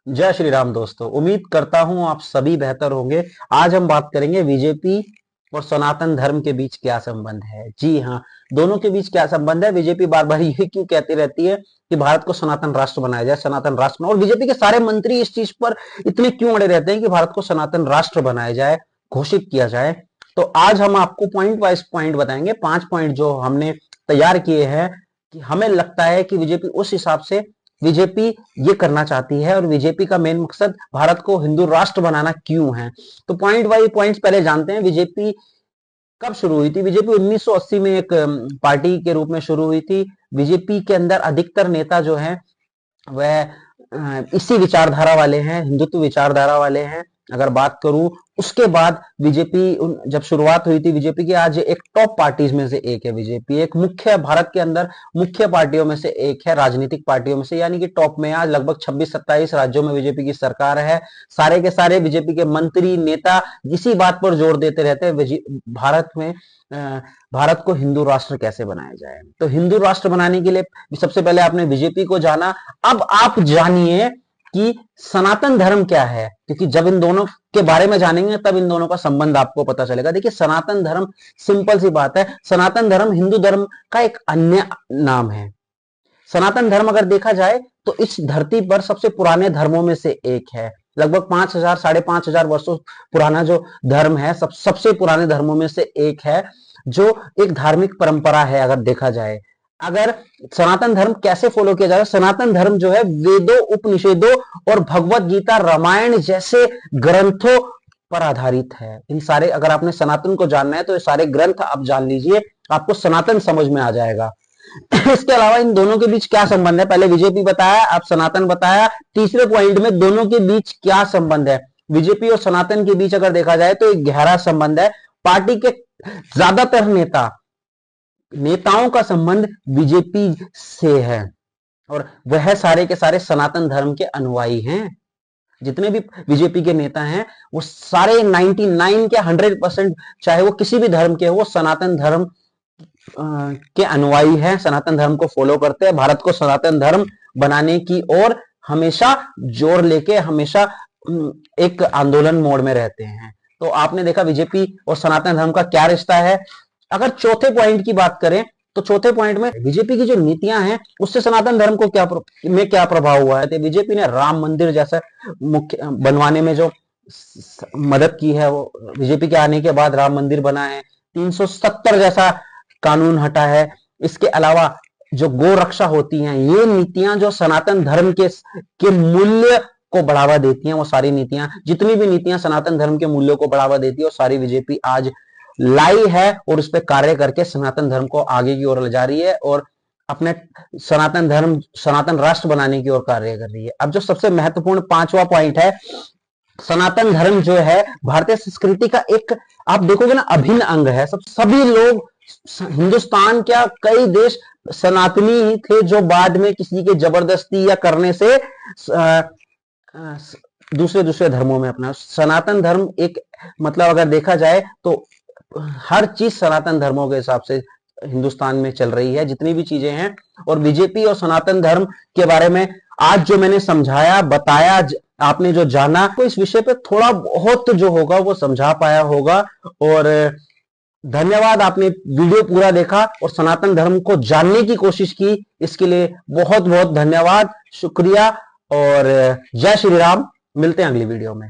जय श्री राम दोस्तों। उम्मीद करता हूं आप सभी बेहतर होंगे। आज हम बात करेंगे बीजेपी और सनातन धर्म के बीच क्या संबंध है। जी हाँ, दोनों के बीच क्या संबंध है। बीजेपी बार बार ये क्यों कहती रहती है कि भारत को सनातन राष्ट्र बनाया जाए, सनातन राष्ट्र बनाओ, और बीजेपी के सारे मंत्री इस चीज पर इतने क्यों अड़े रहते हैं कि भारत को सनातन राष्ट्र बनाया जाए, घोषित किया जाए। तो आज हम आपको पॉइंट वाइज पॉइंट बताएंगे, 5 पॉइंट जो हमने तैयार किए हैं कि हमें लगता है कि बीजेपी उस हिसाब से बीजेपी ये करना चाहती है और बीजेपी का मेन मकसद भारत को हिंदू राष्ट्र बनाना क्यों है। तो पॉइंट वाइज पॉइंट्स पहले जानते हैं। बीजेपी कब शुरू हुई थी? बीजेपी 1980 में एक पार्टी के रूप में शुरू हुई थी। बीजेपी के अंदर अधिकतर नेता जो हैं वह इसी विचारधारा वाले हैं, हिंदुत्व विचारधारा वाले हैं। अगर बात करूं उसके बाद बीजेपी जब शुरुआत हुई थी, बीजेपी की आज एक टॉप पार्टीज में से एक है। बीजेपी एक मुख्य, भारत के अंदर मुख्य पार्टियों में से एक है, राजनीतिक पार्टियों में से, यानी कि टॉप में। आज लगभग 26-27 राज्यों में बीजेपी की सरकार है। सारे के सारे बीजेपी के मंत्री नेता इसी बात पर जोर देते रहते हैं, भारत में भारत को हिंदू राष्ट्र कैसे बनाया जाए। तो हिंदू राष्ट्र बनाने के लिए सबसे पहले आपने बीजेपी को जाना। अब आप जानिए कि सनातन धर्म क्या है, क्योंकि जब इन दोनों के बारे में जानेंगे तब इन दोनों का संबंध आपको पता चलेगा। देखिए, सनातन धर्म सिंपल सी बात है, सनातन धर्म हिंदू धर्म का एक अन्य नाम है। सनातन धर्म अगर देखा जाए तो इस धरती पर सबसे पुराने धर्मों में से एक है। लगभग 5,000 5,500 वर्षों पुराना जो धर्म है, सबसे पुराने धर्मों में से एक है, जो एक धार्मिक परंपरा है। अगर देखा जाए, अगर सनातन धर्म कैसे फॉलो किया जाए, सनातन धर्म जो है वेदों, उपनिषदों और भगवत गीता, रामायण जैसे ग्रंथों पर आधारित है। इन सारे, अगर आपने सनातन को जानना है तो ये सारे ग्रंथ आप जान लीजिए, आपको सनातन समझ में आ जाएगा। इसके अलावा इन दोनों के बीच क्या संबंध है, पहले बीजेपी बताया, अब सनातन बताया। तीसरे पॉइंट में दोनों के बीच क्या संबंध है, बीजेपी और सनातन के बीच अगर देखा जाए तो एक गहरा संबंध है। पार्टी के ज्यादातर नेताओं का संबंध बीजेपी से है और वह सारे के सारे सनातन धर्म के अनुयायी हैं। जितने भी बीजेपी के नेता हैं वो सारे 99 के 100%, चाहे वो किसी भी धर्म के हो, वो सनातन धर्म के अनुयायी हैं, सनातन धर्म को फॉलो करते हैं, भारत को सनातन धर्म बनाने की ओर हमेशा जोर लेके, हमेशा एक आंदोलन मोड में रहते हैं। तो आपने देखा बीजेपी और सनातन धर्म का क्या रिश्ता है। अगर चौथे पॉइंट की बात करें तो चौथे पॉइंट में बीजेपी की जो नीतियां हैं उससे सनातन धर्म को क्या प्रभाव हुआ है। तो बीजेपी ने राम मंदिर जैसा मुख्य बनवाने में जो मदद की है, वो बीजेपी के आने के बाद राम मंदिर बना है। 370 जैसा कानून हटा है। इसके अलावा जो गो रक्षा होती हैं, ये नीतियां जो सनातन धर्म के मूल्य को बढ़ावा देती हैं, वो सारी नीतियां, जितनी भी नीतियां सनातन धर्म के मूल्यों को बढ़ावा देती है, वो सारी बीजेपी आज लाई है और उस पर कार्य करके सनातन धर्म को आगे की ओर ले जा रही है और अपने सनातन धर्म, सनातन राष्ट्र बनाने की ओर कार्य कर रही है। अब जो सबसे महत्वपूर्ण 5वां पॉइंट है, सनातन धर्म जो है भारतीय संस्कृति का एक, आप देखोगे ना, अभिन्न अंग है। सभी लोग, हिंदुस्तान क्या कई देश सनातनी ही थे जो बाद में किसी के जबरदस्ती या करने से दूसरे दूसरे धर्मों में अपना। सनातन धर्म एक, मतलब अगर देखा जाए तो हर चीज सनातन धर्मों के हिसाब से हिंदुस्तान में चल रही है, जितनी भी चीजें हैं। और बीजेपी और सनातन धर्म के बारे में आज जो मैंने समझाया, बताया, आपने जो जाना, तो इस विषय पे थोड़ा बहुत जो होगा वो समझा पाया होगा। और धन्यवाद, आपने वीडियो पूरा देखा और सनातन धर्म को जानने की कोशिश की, इसके लिए बहुत बहुत धन्यवाद, शुक्रिया और जय श्री राम। मिलते हैं अगली वीडियो में।